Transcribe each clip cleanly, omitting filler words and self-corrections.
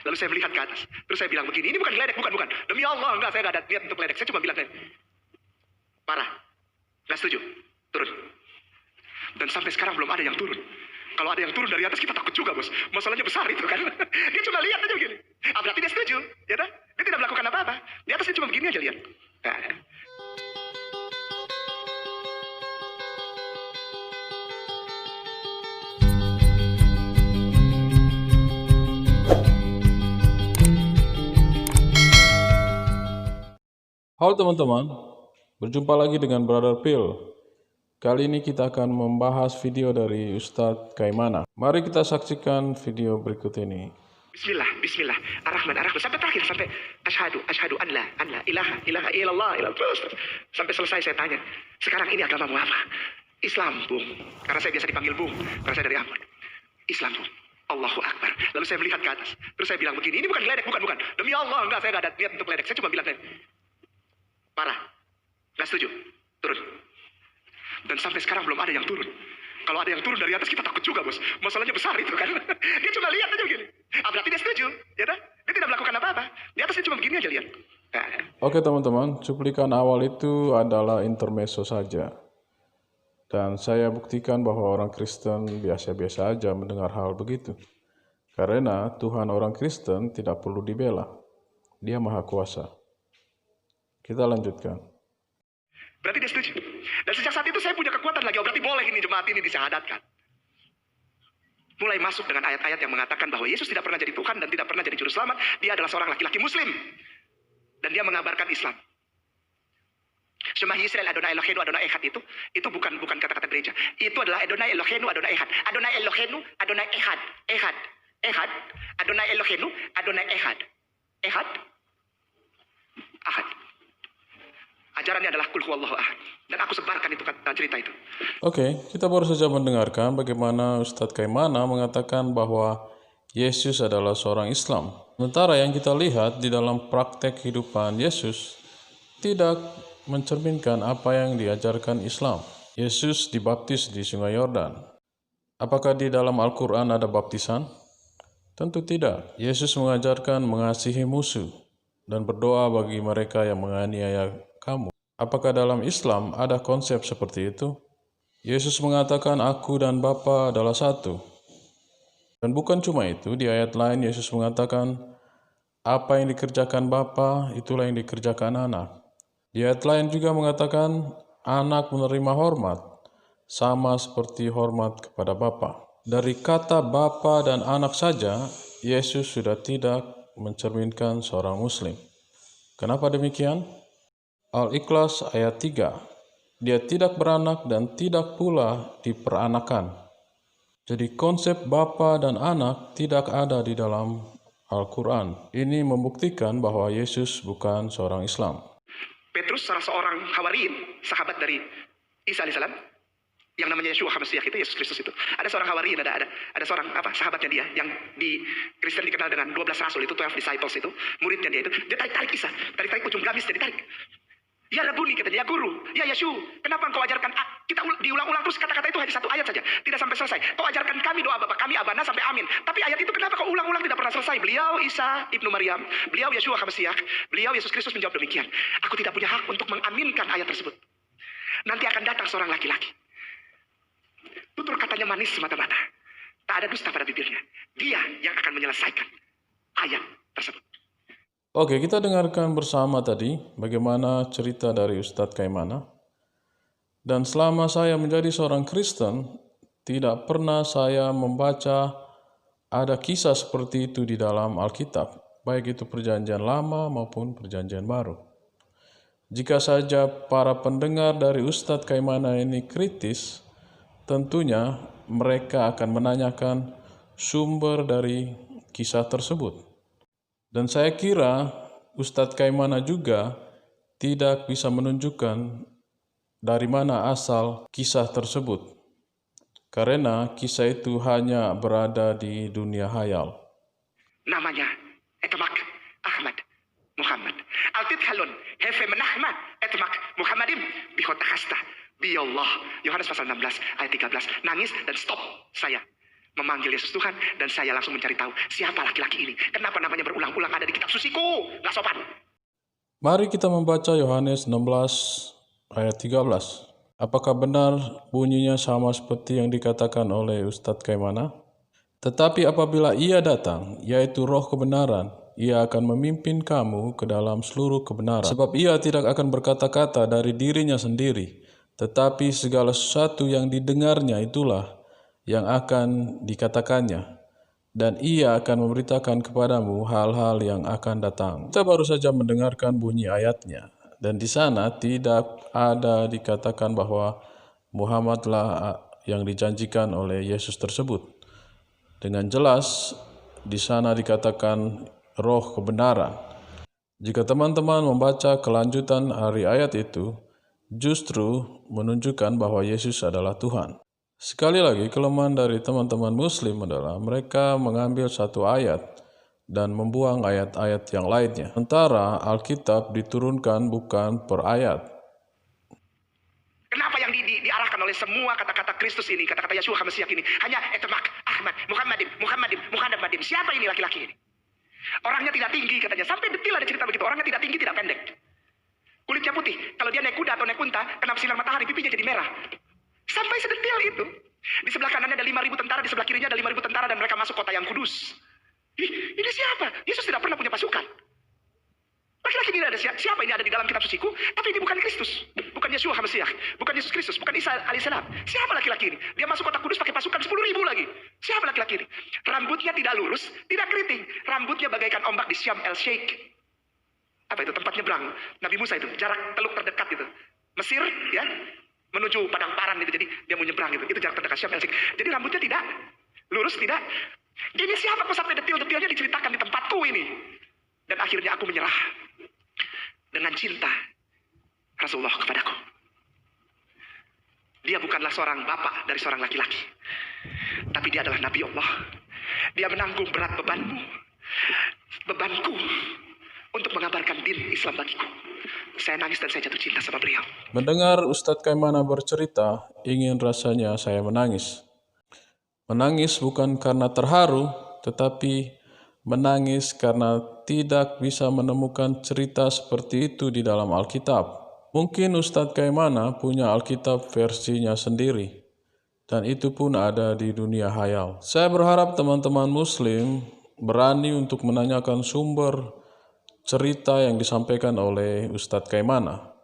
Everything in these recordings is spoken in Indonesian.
Lalu saya melihat ke atas. Terus saya bilang begini, ini bukan geledek, bukan. Demi Allah, enggak, saya enggak ada niat untuk geledek. Saya cuma bilang, parah, enggak setuju, turun. Dan sampai sekarang belum ada yang turun. Kalau ada yang turun dari atas kita takut juga, bos. Masalahnya besar itu kan. Dia cuma lihat aja begini. Berarti dia setuju, ya dah? Dia tidak melakukan apa-apa. Di atasnya cuma begini aja lihat. Nah. Halo teman-teman, berjumpa lagi dengan Brother Phil. Kali ini kita akan membahas video dari Ustadz Kaimana. Mari kita saksikan video berikut ini. Bismillah, ar-Rahman, sampai terakhir, sampai asyhadu an la ilaha illallah, terus. Sampai selesai saya tanya, sekarang ini agamamu apa? Islam, Bung. Karena saya biasa dipanggil Bung, karena saya dari Ambon. Islam, Bung. Allahu Akbar. Lalu saya melihat ke atas. Terus saya bilang begini, ini bukan geledek, bukan. Demi Allah, enggak, saya enggak ada niat untuk geledek. Saya cuma bilang, parah, nggak setuju, turun. Dan sampai sekarang belum ada yang turun. Kalau ada yang turun dari atas kita takut juga, bos. Masalahnya besar itu kan. Dia cuma lihat aja begini. Berarti dia setuju, ya dah? Dia tidak melakukan apa-apa. Di atasnya cuma begini aja lihat. Oke teman-teman, cuplikan awal itu adalah intermezzo saja. Dan saya buktikan bahwa orang Kristen biasa-biasa aja mendengar hal begitu. Karena Tuhan orang Kristen tidak perlu dibela. Dia Maha Kuasa. Kita lanjutkan. Berarti dia setuju. Dan sejak saat itu saya punya kekuatan lagi. Berarti boleh ini jemaat ini disyahadatkan. Mulai masuk dengan ayat-ayat yang mengatakan bahwa Yesus tidak pernah jadi Tuhan dan tidak pernah jadi juru selamat. Dia adalah seorang laki-laki Muslim. Dan dia mengabarkan Islam. Shema Yisrael Adonai Eloheinu Adonai Echad itu bukan kata-kata gereja. Itu adalah Adonai Eloheinu Adonai Echad. Adonai Eloheinu Adonai Echad. Echad. Adonai Eloheinu Adonai Echad. Echad. Ahad. Ajarannya adalah kul huwallahu ahad. Dan aku sebarkan itu cerita itu. Oke, kita baru saja mendengarkan bagaimana Ustadz Kaimana mengatakan bahwa Yesus adalah seorang Islam. Sementara yang kita lihat di dalam praktek kehidupan Yesus tidak mencerminkan apa yang diajarkan Islam. Yesus dibaptis di Sungai Yordan. Apakah di dalam Al-Quran ada baptisan? Tentu tidak. Yesus mengajarkan mengasihi musuh dan berdoa bagi mereka yang menganiaya kamu. Apakah dalam Islam ada konsep seperti itu? Yesus mengatakan aku dan Bapa adalah satu. Dan bukan cuma itu, di ayat lain Yesus mengatakan apa yang dikerjakan Bapa itulah yang dikerjakan anak. Di ayat lain juga mengatakan anak menerima hormat sama seperti hormat kepada Bapa. Dari kata Bapa dan anak saja, Yesus sudah tidak mencerminkan seorang Muslim. Kenapa demikian? Al-Ikhlas ayat 3. Dia tidak beranak dan tidak pula diperanakan. Jadi konsep bapa dan anak tidak ada di dalam Al-Quran. Ini membuktikan bahwa Yesus bukan seorang Islam. Petrus salah seorang Hawariin, sahabat dari Isa alaihissalam, yang namanya Yeshua HaMashiach itu, Yesus Kristus itu. Ada seorang Hawariin, ada seorang sahabatnya dia yang di Kristen dikenal dengan 12 rasul itu, 12 disciples itu, muridnya dia itu. Dia tarik Isa, tarik ujung gamis, dia ditarik. Ya Rabuni katanya, ya guru, ya Yesus, kenapa engkau ajarkan kita diulang-ulang terus kata-kata itu hanya satu ayat saja, tidak sampai selesai. Kau ajarkan kami doa Bapa kami Abana sampai amin. Tapi ayat itu kenapa kau ulang-ulang tidak pernah selesai? Beliau Isa ibnu Maryam, beliau Yeshua HaMashiach, beliau Yesus Kristus menjawab demikian. Aku tidak punya hak untuk mengaminkan ayat tersebut. Nanti akan datang seorang laki-laki. Tutur katanya manis semata-mata. Tak ada dusta pada bibirnya. Dia yang akan menyelesaikan ayat tersebut. Oke, kita dengarkan bersama tadi bagaimana cerita dari Ustadz Kaimana. Dan selama saya menjadi seorang Kristen, tidak pernah saya membaca ada kisah seperti itu di dalam Alkitab, baik itu perjanjian lama maupun perjanjian baru. Jika saja para pendengar dari Ustadz Kaimana ini kritis, tentunya mereka akan menanyakan sumber dari kisah tersebut. Dan saya kira Ustadz Kaimana juga tidak bisa menunjukkan dari mana asal kisah tersebut. Karena kisah itu hanya berada di dunia hayal. Namanya Etmak Ahmad Muhammad. Altid halon hefe menahma Etmak Muhammadim bihota hasta biyallah. Yohanes pasal 16 ayat 13. Nangis dan stop saya. memanggil Yesus Tuhan, dan saya langsung mencari tahu siapa laki-laki ini. Kenapa namanya berulang-ulang ada di kitab suciku? Nggak sopan. Mari kita membaca Yohanes 16 ayat 13. Apakah benar bunyinya sama seperti yang dikatakan oleh Ustadz Kaimana? Tetapi apabila ia datang, yaitu roh kebenaran, ia akan memimpin kamu ke dalam seluruh kebenaran. Sebab ia tidak akan berkata-kata dari dirinya sendiri, tetapi segala sesuatu yang didengarnya itulah yang akan dikatakannya. Dan ia akan memberitakan kepadamu hal-hal yang akan datang. Kita baru saja mendengarkan bunyi ayatnya. Dan di sana tidak ada dikatakan bahwa Muhammadlah yang dijanjikan oleh Yesus tersebut. Dengan jelas di sana dikatakan roh kebenaran. Jika teman-teman membaca kelanjutan dari ayat itu, justru menunjukkan bahwa Yesus adalah Tuhan. Sekali lagi, kelemahan dari teman-teman Muslim adalah mereka mengambil satu ayat dan membuang ayat-ayat yang lainnya. Sementara Alkitab diturunkan bukan per ayat. Kenapa yang diarahkan oleh semua kata-kata Kristus ini, kata-kata Yeshua HaMashiach ini, hanya Etmak, Ahmad, Muhammadim. Siapa ini laki-laki ini? Orangnya tidak tinggi katanya, sampai detil ada cerita begitu. Orangnya tidak tinggi, tidak pendek. Kulitnya putih, kalau dia naik kuda atau naik unta, kena sinar matahari, pipinya jadi merah. Sampai sedetil itu. Di sebelah kanannya ada 5.000 tentara, di sebelah kirinya ada 5.000 tentara, dan mereka masuk kota yang kudus. Ini siapa? Yesus tidak pernah punya pasukan. Laki-laki ini ada siapa ini ada di dalam kitab suciku? Tapi ini bukan Kristus, bukan Yeshua HaMashiach, bukan Yesus Kristus, bukan Isa alaihissalam. Siapa laki-laki ini? Dia masuk kota kudus pakai pasukan 10.000 lagi. Siapa laki-laki ini? Rambutnya tidak lurus, tidak keriting. Rambutnya bagaikan ombak di Syam el Sheikh. Apa itu? Tempat nyebrang Nabi Musa itu, jarak teluk terdekat itu. Mesir, ya, menuju padang paran itu. Jadi dia mau nyebrang itu jarak terdekat Syam el Sheikh. Jadi rambutnya tidak lurus, tidak. Ini siapa kok sampai detil-detilnya diceritakan di tempatku ini? Dan akhirnya aku menyerah dengan cinta Rasulullah kepadaku. Dia bukanlah seorang bapak dari seorang laki-laki, tapi dia adalah Nabi Allah. Dia menanggung berat bebanku untuk mengabarkan din Islam bagiku. Saya nangis dan saya jatuh cinta sama beliau. Mendengar Ustadz Kaimana bercerita, ingin rasanya saya menangis. Menangis bukan karena terharu, tetapi menangis karena tidak bisa menemukan cerita seperti itu di dalam Alkitab. Mungkin Ustadz Kaimana punya Alkitab versinya sendiri, dan itu pun ada di dunia hayal. Saya berharap teman-teman Muslim berani untuk menanyakan sumber cerita yang disampaikan oleh Ustadz Kaimana,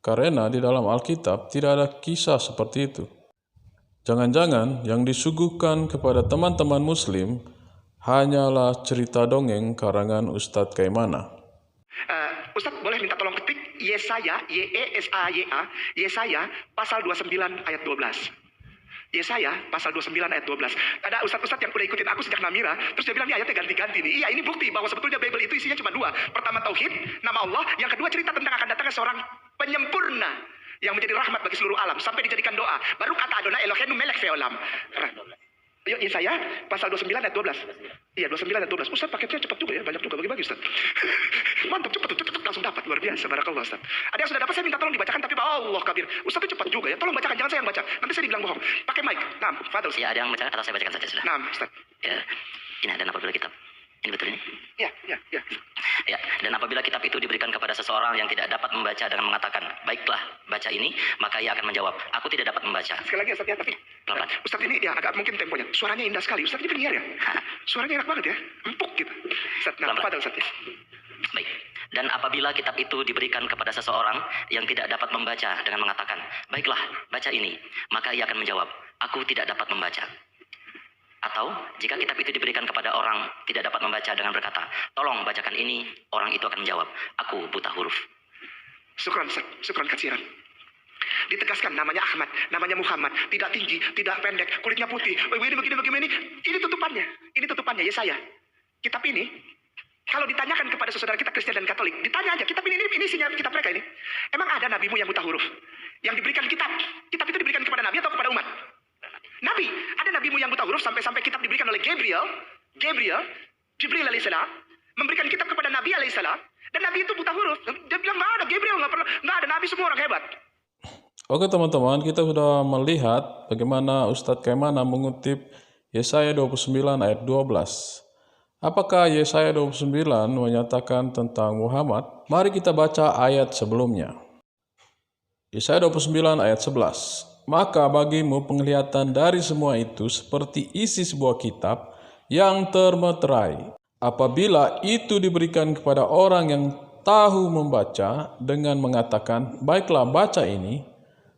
karena di dalam Alkitab tidak ada kisah seperti itu. Jangan-jangan yang disuguhkan kepada teman-teman Muslim hanyalah cerita dongeng karangan Ustadz Kaimana. Ustadz boleh minta tolong ketik Yesaya, Y-E-S-A-Y-A, Yesaya pasal 29 ayat 12. Yesaya pasal 29 ayat 12. Ada ustadz-ustadz yang udah ikutin aku sejak Namira, terus dia bilang ini ayatnya ganti-ganti nih. Iya, ini bukti bahwa sebetulnya Bible itu isinya cuma dua. Pertama tauhid, nama Allah. Yang kedua cerita tentang akan datangnya seorang penyempurna yang menjadi rahmat bagi seluruh alam sampai dijadikan doa. Baru kata Adonai Eloheinu melech ve'olam. Yuk Yesaya pasal 29 ayat 12. Iya 29 ayat 12. Ustaz paketnya cepat juga ya, banyak juga bagi-bagi Ustaz. Mantap, cepat langsung dapat, luar biasa, barakallah Ustaz. Ada yang sudah dapat, saya minta tolong dibacakan, tapi Allah kabir. Ustaz itu cepat juga ya, tolong bacakan, jangan saya yang baca. Nanti saya dibilang bohong. Pakai mic. Nah, Fadil. Ya, ada yang bacakan atau saya bacakan saja sudah. Nah, Ustaz. Ya, ini dan apabila kitab. Ini betul ini? Ya. Ya, dan apabila kitab itu diberikan kepada seseorang yang tidak dapat membaca dengan mengatakan, baiklah, baca ini, maka ia akan menjawab, aku tidak dapat membaca. Sekali lagi Ustaz ya, tapi Pelan-pelan. Ustaz ini ya agak mungkin temponya. Suaranya indah sekali. Ustaz ini penyiar ya. Suaranya enak banget ya, empuk gitu. Ustaz, nah, Pelan-pelan. Fadil Ustaz ya. Baik. Dan apabila kitab itu diberikan kepada seseorang yang tidak dapat membaca dengan mengatakan, baiklah, baca ini, maka ia akan menjawab, aku tidak dapat membaca. Atau jika kitab itu diberikan kepada orang tidak dapat membaca dengan berkata, tolong bacakan ini, orang itu akan menjawab, aku buta huruf. Syukran Ustaz, syukran katsiran. Ditegaskan namanya Ahmad, namanya Muhammad, tidak tinggi, tidak pendek, kulitnya putih. Begini. Ini tutupannya Yesaya. Kitab ini kalau ditanyakan kepada saudara kita Kristen dan Katolik, ditanya aja, kitab ini isinya kitab mereka ini. Emang ada nabimu yang buta huruf? Yang diberikan kitab itu diberikan kepada nabi atau kepada umat? Nabi. Ada nabimu yang buta huruf sampai kitab diberikan oleh Jibril alaihissalam memberikan kitab kepada Nabi alaihissalam, dan Nabi itu buta huruf. Dia bilang nggak ada Gabriel, nggak ada nabi, semua orang hebat. Oke teman-teman, kita sudah melihat bagaimana Ustadz Kaimana mengutip Yesaya 29 ayat 12. Apakah Yesaya 29 menyatakan tentang Muhammad? Mari kita baca ayat sebelumnya. Yesaya 29 ayat 11. Maka bagimu penglihatan dari semua itu seperti isi sebuah kitab yang termeterai. Apabila itu diberikan kepada orang yang tahu membaca dengan mengatakan, baiklah baca ini,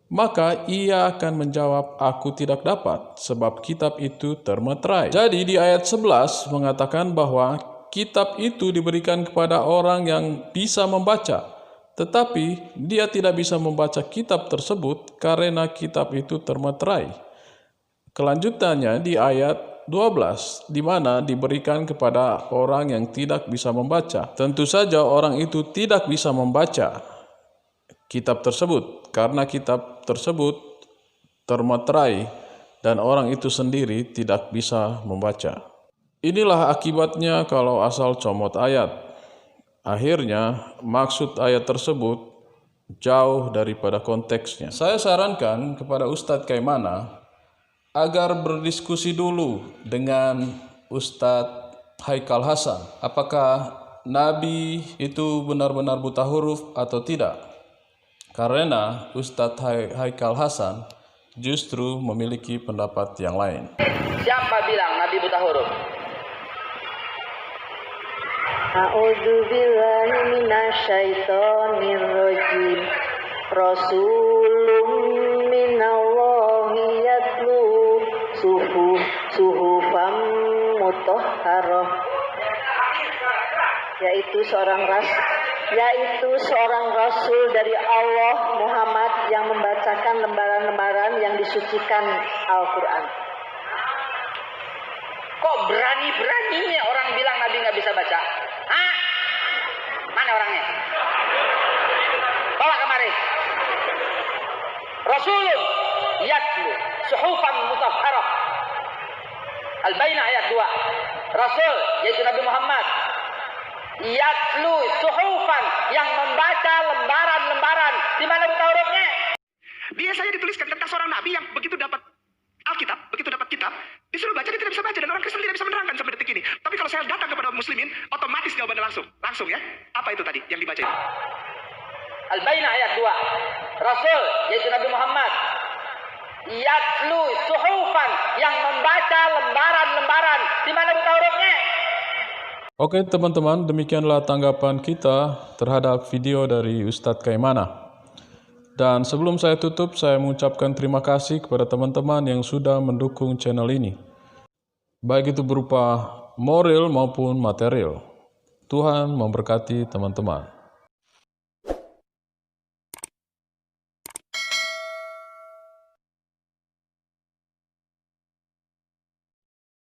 maka ia akan menjawab, aku tidak dapat, sebab kitab itu termeterai. Jadi di ayat 11 mengatakan bahwa kitab itu diberikan kepada orang yang bisa membaca, tetapi dia tidak bisa membaca kitab tersebut karena kitab itu termeterai. Kelanjutannya di ayat 12, di mana diberikan kepada orang yang tidak bisa membaca. Tentu saja orang itu tidak bisa membaca kitab tersebut, karena kitab tersebut termeterai dan orang itu sendiri tidak bisa membaca. Inilah akibatnya kalau asal comot ayat. Akhirnya maksud ayat tersebut jauh daripada konteksnya. Saya sarankan kepada Ustadz Kaimana agar berdiskusi dulu dengan Ustadz Haikal Hasan. Apakah Nabi itu benar-benar buta huruf atau tidak? Karena Ustadz Haikal Hasan justru memiliki pendapat yang lain. Siapa bilang Nabi buta huruf? A'udzubillahi minasyaitonir rajim. Rasulun minallahi yatlu suhufam mutahharah. Yaitu seorang rasul dari Allah Muhammad yang membacakan lembaran-lembaran yang disucikan Al-Quran. Kok berani-beraninya orang bilang Nabi nggak bisa baca? Hah? Mana orangnya? Bawa kemari. Rasulun yatlu suhufan mutahharah. Al-Bainah ayat 2. Rasul yaitu Nabi Muhammad yatlu suhufan yang membaca lembaran-lembaran. Di mana buta hurufnya? Biasanya dituliskan tentang seorang nabi yang begitu dapat Alkitab, begitu dapat kitab, disuruh baca dia tidak bisa baca dan orang Kristen tidak bisa menerangkan sampai detik ini. Tapi kalau saya datang kepada muslimin, otomatis jawabannya langsung ya. Apa itu tadi yang dibaca itu? Al-Bainah ayat 2. Rasul yaitu Nabi Muhammad yatlu suhufan yang membaca lembaran-lembaran. Di mana buta hurufnya? Oke teman-teman, demikianlah tanggapan kita terhadap video dari Ustadz Kaimana. Dan sebelum saya tutup, saya mengucapkan terima kasih kepada teman-teman yang sudah mendukung channel ini. Baik itu berupa moral maupun material. Tuhan memberkati teman-teman.